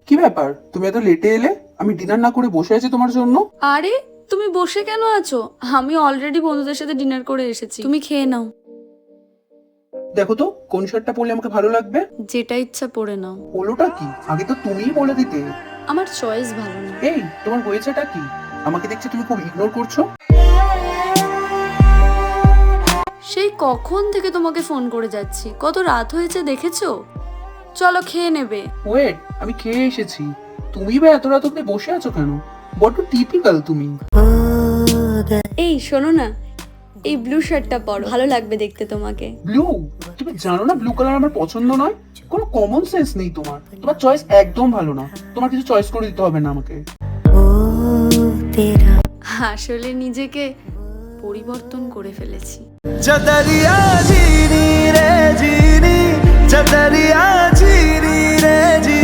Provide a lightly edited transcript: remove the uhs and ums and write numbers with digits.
কি ব্যাপার, তুমি এত লেটে এলে? আমি ডিনার না করে বসে আছি তোমার জন্য। আরে তুমি বসে কেন আছো? আমি অলরেডি বন্ধুদের সাথে ডিনার করে এসেছি, তুমি খেয়ে নাও। দেখো তো কোন শার্টটা পরলে আমাকে ভালো লাগবে। যেটা ইচ্ছা পরে নাও। পোলোটা কি? আগে তো তুমিই বলে দিতে। আমার চয়েস ভালো না। এই তোমার হয়েছেটা কি? আমাকে দেখছি তুমি খুব ইগনোর করছো। সেই কখন থেকে তোমাকে ফোন করে যাচ্ছি, কত রাত হয়েছে দেখেছো? চলো খেয়ে নেবে। ওয়েট, আমি খেয়ে এসেছি। তুমি বা এত রাত অব্দি বসে আছো কেন? বড্ড টিপিক্যাল তুমি। এই শোনো না, এই ব্লু শার্টটা পরো, ভালো লাগবে দেখতে তোমাকে। ব্লু? তুমি জানো না ব্লু কালার আমার পছন্দ নয়। কোনো কমন সেন্স নেই তোমার। তোমার চয়েস একদম ভালো না। তোমার কিছু চয়েস করে দিতে হবে না আমাকে। আসলে নিজেকে পরিবর্তন করে ফেলেছি। जदरिया जीनी रे जीनी जदरिया जीनी रे जीनी